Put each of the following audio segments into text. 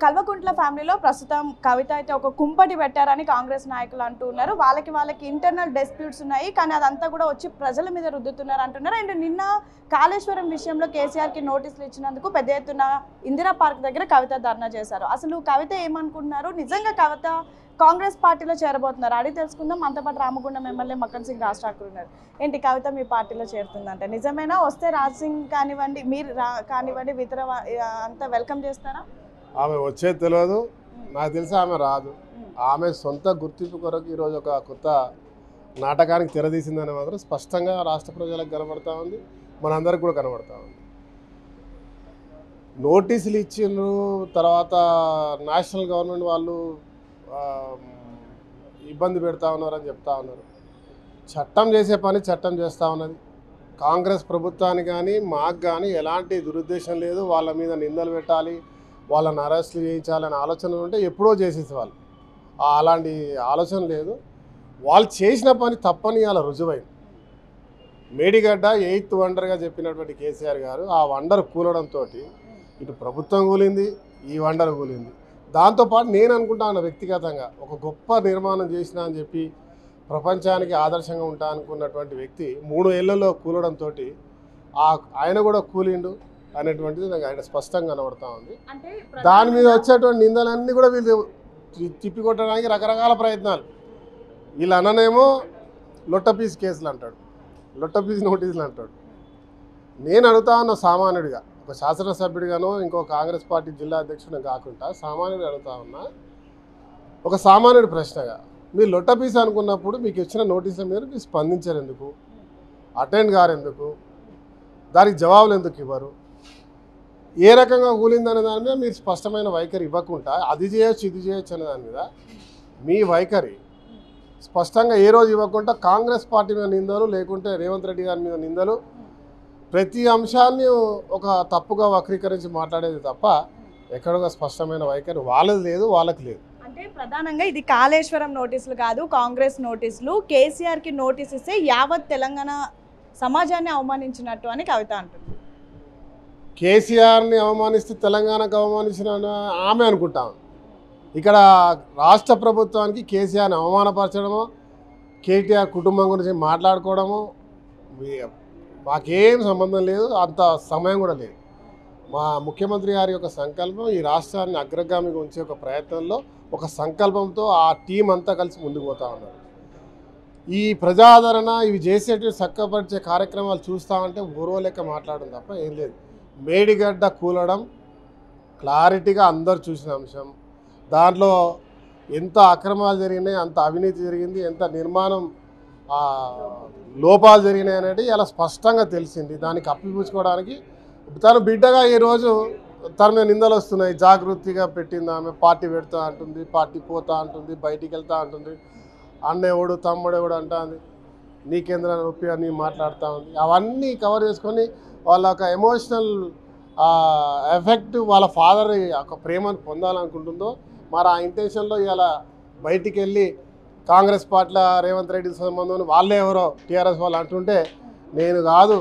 కల్వకుంట్ల ఫ్యామిలీలో ప్రస్తుతం కవిత అయితే ఒక కుంపటి పెట్టారని కాంగ్రెస్ నాయకులు అంటున్నారు. వాళ్ళకి ఇంటర్నల్ డిస్ప్యూట్స్ ఉన్నాయి, కానీ అదంతా కూడా వచ్చి ప్రజల మీద రుద్దుతున్నారు అంటున్నారు. అండ్ నిన్న కాళేశ్వరం విషయంలో కేసీఆర్కి నోటీసులు ఇచ్చినందుకు పెద్ద ఎత్తున ఇందిరా పార్క్ దగ్గర కవిత ధర్నా చేశారు. అసలు కవిత ఏమనుకుంటున్నారు? నిజంగా కవిత కాంగ్రెస్ పార్టీలో చేరబోతున్నారు? అడిగి తెలుసుకుందాం. మనతో పాటు రామగుండం ఎమ్మెల్యే మక్కన్ సింగ్ రాజ్ ఠాకూర్ ఉన్నారు. ఏంటి కవిత మీ పార్టీలో చేరుతుందంటే నిజమేనా? వస్తే రాజ్ సింగ్ కానివ్వండి, మీరు కానివ్వండి, ఇతర అంతా వెల్కమ్ చేస్తారా? ఆమె వచ్చేది తెలియదు, నాకు తెలిసి ఆమె రాదు. ఆమె సొంత గుర్తింపు కొరకు ఈరోజు ఒక కొత్త నాటకానికి తెరదీసిందని మాత్రం స్పష్టంగా రాష్ట్ర ప్రజలకు కనబడతా ఉంది, మనందరికి కూడా కనబడతా ఉంది. నోటీసులు ఇచ్చిండ్రు, తర్వాత నేషనల్ గవర్నమెంట్ వాళ్ళు ఇబ్బంది పెడతా ఉన్నారని చెప్తా ఉన్నారు. చట్టం చేసే పని చట్టం చేస్తూ ఉన్నది. కాంగ్రెస్ ప్రభుత్వానికి కానీ మాకు కానీ ఎలాంటి దురుద్దేశం లేదు. వాళ్ళ మీద నిందలు పెట్టాలి, వాళ్ళని అరెస్టులు చేయించాలనే ఆలోచనలు ఉంటే ఎప్పుడో చేసేసేవాళ్ళు. అలాంటి ఆలోచన లేదు. వాళ్ళు చేసిన పని తప్పని అలా రుజువైంది. మేడిగడ్డ 8th వండర్గా చెప్పినటువంటి కేసీఆర్ గారు ఆ వండర్ కూలడంతో ఇటు ప్రభుత్వం కూలింది, ఈ వండర్ కూలింది. దాంతోపాటు నేను అనుకుంటాను వ్యక్తిగతంగా ఒక గొప్ప నిర్మాణం చేసిన అని చెప్పి ప్రపంచానికి ఆదర్శంగా ఉంటా అనుకున్నటువంటి వ్యక్తి 3 ఏళ్లలో కూలడంతో ఆయన కూడా కూలిండు అనేటువంటిది నాకు ఆయన స్పష్టంగా కనబడతా ఉంది. దాని మీద వచ్చేటువంటి నిందలన్నీ కూడా వీళ్ళు తిప్పికొట్టడానికి రకరకాల ప్రయత్నాలు. వీళ్ళు అన్ననేమో లొట్టపీస్ కేసులు అంటాడు, లొట్టపీస్ నోటీసులు అంటాడు. నేను అడుగుతా ఉన్న సామాన్యుడిగా, ఒక శాసనసభ్యుడిగానో ఇంకో కాంగ్రెస్ పార్టీ జిల్లా అధ్యక్షుడు కాకుండా సామాన్యుడు అడుగుతా ఉన్నా, ఒక సామాన్యుడి ప్రశ్నగా, మీరు లొట్టపీస్ అనుకున్నప్పుడు మీకు ఇచ్చిన నోటీసుల మీద మీరు స్పందించారు ఎందుకు? అటెండ్ గారు ఎందుకు? దానికి జవాబులు ఎందుకు ఇవ్వరు? ఏ రకంగా కూలిందనే దాని మీద మీరు స్పష్టమైన వైఖరి ఇవ్వకుండా అది చేయొచ్చు ఇది చేయొచ్చు అనే దాని మీద మీ వైఖరి స్పష్టంగా ఏ రోజు ఇవ్వకుండా కాంగ్రెస్ పార్టీ మీద నిందలు, లేకుంటే రేవంత్ రెడ్డి గారి మీద నిందలు, ప్రతి అంశాన్ని ఒక తప్పుగా వక్రీకరించి మాట్లాడేది తప్ప ఎక్కడో స్పష్టమైన వైఖరి వాళ్ళది లేదు, వాళ్ళకి లేదు. అంటే ప్రధానంగా ఇది కాళేశ్వరం నోటీసులు కాదు, కాంగ్రెస్ నోటీసులు. కేసీఆర్కి నోటీస్ ఇస్తే యావత్ తెలంగాణ సమాజాన్ని అవమానించినట్టు అని కవిత అంటుంది. కేసీఆర్ని అవమానిస్తే తెలంగాణకు అవమానించిన ఆమె అనుకుంటాం. ఇక్కడ రాష్ట్ర ప్రభుత్వానికి కేసీఆర్ని అవమానపరచడమో, కేటీఆర్ కుటుంబం గురించి మాట్లాడుకోవడమో మాకేం సంబంధం లేదు, అంత సమయం కూడా లేదు. మా ముఖ్యమంత్రి గారి యొక్క సంకల్పం ఈ రాష్ట్రాన్ని అగ్రగామిగా ఉంచే ఒక ప్రయత్నంలో ఒక సంకల్పంతో ఆ టీం అంతా కలిసి ముందుకు పోతా ఉన్నారు. ఈ ప్రజాదరణ ఇవి చేసేటువంటి చక్కపరిచే కార్యక్రమాలు చూస్తూ ఉంటే ఊరో లెక్క మాట్లాడడం తప్ప ఏం లేదు. మేడిగడ్డ కూలడం క్లారిటీగా అందరు చూసిన అంశం. దాంట్లో ఎంత అక్రమాలు జరిగినాయి, అంత అవినీతి జరిగింది, ఎంత నిర్మాణం లోపాలు జరిగినాయి అనేది ఇలా స్పష్టంగా తెలిసింది. దానికి అప్పిపుచ్చుకోవడానికి తను బిడ్డగా ఈరోజు తన మీద నిందలు వస్తున్నాయి. జాగృతిగా పెట్టింది ఆమె, పార్టీ పెడతా అంటుంది, పార్టీ పోతా అంటుంది, బయటికి వెళ్తా అంటుంది, అన్నేవాడు తమ్ముడేవాడు అంటుంది, నీకేంద్ర నొప్పి అని మాట్లాడుతూ ఉంది. అవన్నీ కవర్ చేసుకొని వాళ్ళ ఒక ఎమోషనల్ ఎఫెక్ట్ వాళ్ళ ఫాదర్ ఒక ప్రేమను పొందాలనుకుంటుందో మరి ఆ ఇంటెన్షన్లో ఇలా బయటికి వెళ్ళి కాంగ్రెస్ పార్టీల రేవంత్ రెడ్డి సంబంధం వాళ్ళే ఎవరో టీఆర్ఎస్ వాళ్ళు అంటుంటే నేను కాదు,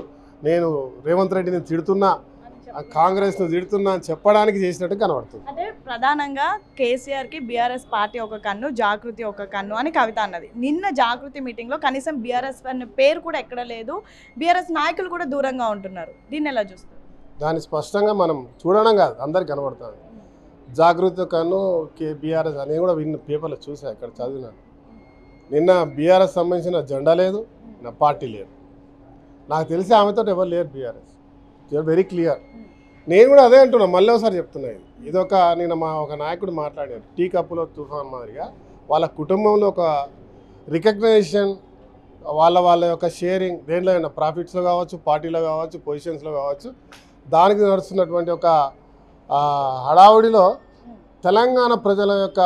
నేను రేవంత్ రెడ్డిని తిడుతున్నా, కాంగ్రెస్ను తిడుతున్నా అని చెప్పడానికి చేసినట్టు కనబడుతుంది. అదే ప్రధానంగా కేసీఆర్కి బీఆర్ఎస్ పార్టీ ఒక కన్ను, జాగృతి ఒక కన్ను అని కవిత అన్నది. నిన్న జాగృతి మీటింగ్లో కనీసం బీఆర్ఎస్ అనే పేరు కూడా ఎక్కడ లేదు, బీఆర్ఎస్ నాయకులు కూడా దూరంగా ఉంటున్నారు. దీన్ని ఎలా చూస్తారు? దాన్ని స్పష్టంగా మనం చూడడం కాదు, అందరికి కనబడుతుంది. జాగృతి కన్ను బీఆర్ఎస్ అని కూడా విన్న పేపర్లో చూసా, ఇక్కడ చదివినాను. నిన్న బీఆర్ఎస్ సంబంధించిన జెండా లేదు, నా పార్టీ లేదు. నాకు తెలిసి ఆమెతో ఎవరు లేరు బీఆర్ఎస్, వెరీ క్లియర్. నేను కూడా అదే అంటున్నా, మళ్ళీ ఒకసారి చెప్తున్నా. ఇదొక నిన్న ఒక నాయకుడు మాట్లాడారు, టీ కప్పులో తుఫాన్ మాదిరిగా వాళ్ళ కుటుంబంలో ఒక రికగ్నైజేషన్, వాళ్ళ యొక్క షేరింగ్ దేంట్లో అయినా ప్రాఫిట్స్లో కావచ్చు, పార్టీలో కావచ్చు, పొజిషన్స్లో కావచ్చు, దానికి నడుస్తున్నటువంటి ఒక హడావుడిలో తెలంగాణ ప్రజల యొక్క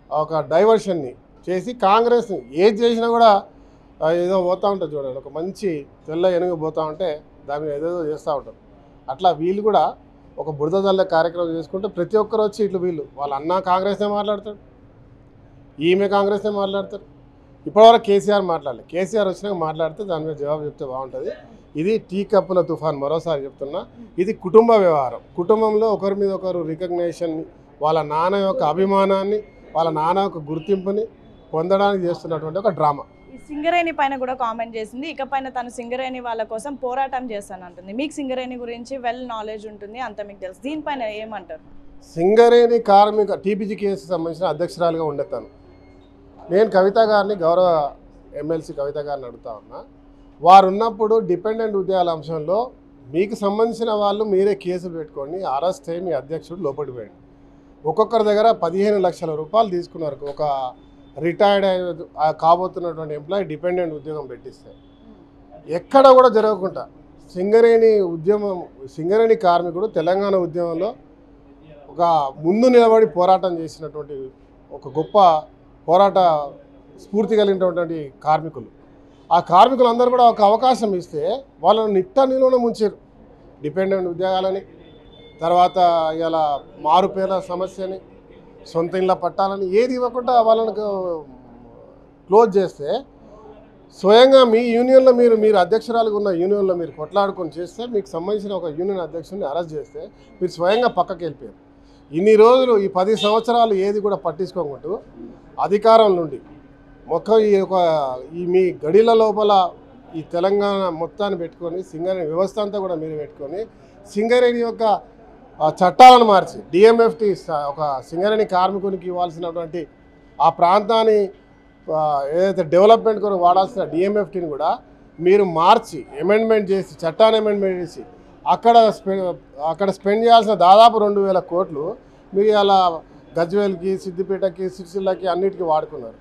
ఒక డైవర్షన్ని చేసి కాంగ్రెస్ ఏది చేసినా కూడా ఏదో పోతూ ఉంటుంది చూడండి, ఒక మంచి తెల్ల ఎనుగు పోతూ ఉంటే దాని మీద ఏదేదో చేస్తూ ఉంటారు. అట్లా వీళ్ళు కూడా ఒక బురద జల్లే కార్యక్రమం చేసుకుంటే ప్రతి ఒక్కరు వచ్చి ఇట్లా వీళ్ళు వాళ్ళ అన్న కాంగ్రెస్నే మాట్లాడతాడు, ఈమె కాంగ్రెస్నే మాట్లాడతారు. ఇప్పటివరకు కేసీఆర్ మాట్లాడలేదు. కేసీఆర్ వచ్చినాక మాట్లాడితే దాని మీద జవాబు చెప్తే బాగుంటుంది. ఇది టీ కప్పుల తుఫాన్, మరోసారి చెప్తున్నా. ఇది కుటుంబ వ్యవహారం. కుటుంబంలో ఒకరి మీద ఒకరు రికగ్నేషన్ వాళ్ళ నాన్న యొక్క అభిమానాన్ని, వాళ్ళ నాన్న యొక్క గుర్తింపుని పొందడానికి చేస్తున్నటువంటి ఒక డ్రామా. ఈ సింగరేణి పైన కూడా కామెంట్ చేసింది, ఇకపైన తను సింగరేణి వాళ్ళ కోసం పోరాటం చేస్తానంటుంది. మీకు సింగరేణి గురించి వెల్ నాలెడ్జ్ ఉంటుంది, అంత మీకు తెలుసు, దీనిపైన ఏమంటారు? సింగరేణి కార్మిక టీపీజీ కేసుకి సంబంధించిన అధ్యక్షురాలుగా ఉండేతాను. నేను కవిత గారిని, గౌరవ ఎమ్మెల్సీ కవిత గారిని అడుగుతా ఉన్నా, వారు ఉన్నప్పుడు డిపెండెంట్ ఉద్యోగాల అంశంలో మీకు సంబంధించిన వాళ్ళు మీరే కేసులు పెట్టుకొని అరెస్ట్ అయ్యి మీ అధ్యక్షుడు లోపలికి పోయాడు. ఒక్కొక్కరి దగ్గర 15 లక్షల రూపాయలు తీసుకున్నారు. ఒక రిటైర్డ్ కాబోతున్నటువంటి ఎంప్లాయీ డిపెండెంట్ ఉద్యోగం పెట్టిస్తే ఎక్కడ కూడా జరగకుండా సింగరేణి కార్మికుడు తెలంగాణ ఉద్యమంలో ఒక ముందు నిలబడి పోరాటం చేసినటువంటి ఒక గొప్ప పోరాట స్ఫూర్తి కలిగినటువంటి కార్మికులు. ఆ కార్మికులందరూ కూడా ఒక అవకాశం ఇస్తే వాళ్ళని నిట్ట నిలువన ముంచారు. డిపెండెంట్ ఉద్యోగాలని, తర్వాత ఇలా మారుపేర్ల సమస్యని, సొంత ఇళ్ళ పట్టాలని ఏది ఇవ్వకుండా వాళ్ళని క్లోజ్ చేస్తే, స్వయంగా మీ యూనియన్లో మీరు అధ్యక్షురాలుగా ఉన్న యూనియన్లో మీరు కొట్లాడుకొని చేస్తే, మీకు సంబంధించిన ఒక యూనియన్ అధ్యక్షుడిని అరెస్ట్ చేస్తే మీరు స్వయంగా పక్కకి వెళ్ళిపోయారు. ఇన్ని రోజులు ఈ 10 సంవత్సరాలు ఏది కూడా పట్టించుకోకుంటూ అధికారం నుండి మొత్తం ఈ మీ గడిల లోపల ఈ తెలంగాణ మొత్తాన్ని పెట్టుకొని సింగరేణి వ్యవస్థ అంతా కూడా మీరు పెట్టుకొని సింగరేణి యొక్క చట్టాలను మార్చి డిఎంఎఫ్టీ ఒక సింగరేణి కార్మికునికి ఇవ్వాల్సినటువంటి ఆ ప్రాంతాన్ని ఏదైతే డెవలప్మెంట్ కొరకు వాడాల్సిన డిఎంఎఫ్టీని కూడా మీరు మార్చి అమెండ్మెంట్ చేసి, చట్టాన్ని అమెండ్మెంట్ చేసి అక్కడ స్పెండ్ చేయాల్సిన దాదాపు 2,000 కోట్లు మీరు అలా గజ్వేల్కి, సిద్దిపేటకి, సిరిసిల్లకి అన్నిటికీ వాడుకున్నారు.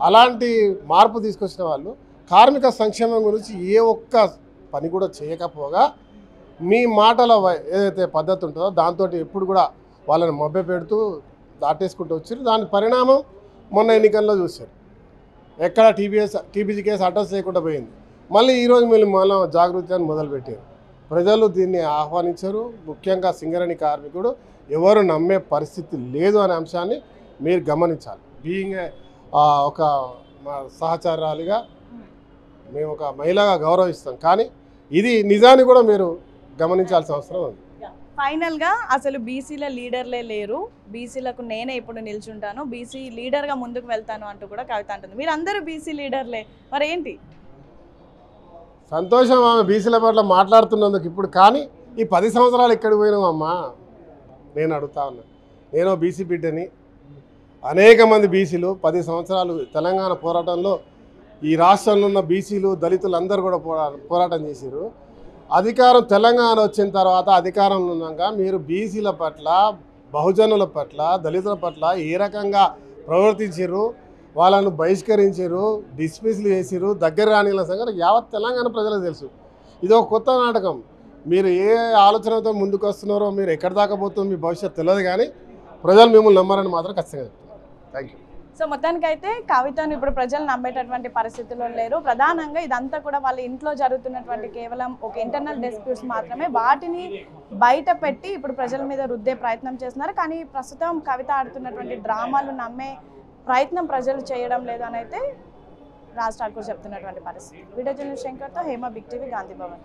అలాంటి మార్పు తీసుకొచ్చిన వాళ్ళు కార్మిక సంక్షేమం గురించి ఏ ఒక్క పని కూడా చేయకపోగా మీ మాటల ఏదైతే పద్ధతి ఉంటుందో దాంతో ఎప్పుడు కూడా వాళ్ళని మభ్య పెడుతూ దాటేసుకుంటూ వచ్చారు. దాని పరిణామం మొన్న ఎన్నికల్లో చూశారు. ఎక్కడ టీపీజీ కేసు అడ్రస్ చేయకుండా పోయింది. మళ్ళీ ఈరోజు మళ్ళీ జాగృత్యాన్ని మొదలుపెట్టారు. ప్రజలు దీన్ని ఆహ్వానించారు. ముఖ్యంగా సింగరేణి కార్మికుడు ఎవరు నమ్మే పరిస్థితి లేదు అనే అంశాన్ని మీరు గమనించాలి. బీయింగ్ ఒక సహచరాలుగా మేము ఒక మహిళగా గౌరవిస్తాం, కానీ ఇది నిజాన్ని కూడా మీరు గమనించాల్సిన అవసరం ఉంది. ఫైనల్గా అసలు బీసీల లీడర్లే లేరు, బీసీలకు నేనే ఇప్పుడు నిల్చుంటాను, బీసీ లీడర్గా ముందుకు వెళ్తాను అంటూ కూడా కవిత అంటుంది. మీరు అందరూ బీసీ లీడర్లే, మరి ఏంటి? సంతోషం ఆమె బీసీల పట్ల మాట్లాడుతున్నందుకు. ఇప్పుడు కానీ ఈ 10 సంవత్సరాలు ఎక్కడికి పోయినామమ్మా నేను అడుగుతా ఉన్నా. నేను బీసీ బిడ్డని. అనేక మంది బీసీలు 10 సంవత్సరాలు తెలంగాణ పోరాటంలో ఈ రాష్ట్రంలో ఉన్న బీసీలు, దళితులు అందరూ కూడా పోరాటం చేశారు. అధికారం తెలంగాణ వచ్చిన తర్వాత అధికారంలో ఉన్నాక మీరు బీసీల పట్ల, బహుజనుల పట్ల, దళితుల పట్ల ఏ రకంగా ప్రవర్తించారు, వాళ్ళను బహిష్కరించారు, డిస్మిస్లు చేసారు, దగ్గర రానిల సంగతి యావత్ తెలంగాణ ప్రజలకు తెలుసు. ఇది ఒక కొత్త నాటకం. మీరు ఏ ఆలోచనతో ముందుకు వస్తున్నారో, మీరు ఎక్కడి దాకా పోతుందో మీ భవిష్యత్తు తెలియదు, కానీ ప్రజలు మిమ్మల్ని నమ్మరని మాత్రం ఖచ్చితంగా చెప్తున్నారు. Thank you. సో మొత్తానికైతే కవితను ఇప్పుడు ప్రజలు నమ్మేటటువంటి పరిస్థితుల్లో లేరు. ప్రధానంగా ఇదంతా కూడా వాళ్ళ ఇంట్లో జరుగుతున్నటువంటి కేవలం ఒక ఇంటర్నల్ డిస్ప్యూట్స్ మాత్రమే. వాటిని బయట పెట్టి ఇప్పుడు ప్రజల మీద రుద్దే ప్రయత్నం చేస్తున్నారు. కానీ ప్రస్తుతం కవిత ఆడుతున్నటువంటి డ్రామాలు నమ్మే ప్రయత్నం ప్రజలు చేయడం లేదు అని అయితే రాజ్ ఠాకూర్ చెప్తున్నటువంటి పరిస్థితి. వీడియో జర్నలిస్ట్ శంకర్తో హేమ, బిగ్ టీవీ, గాంధీ భవన్.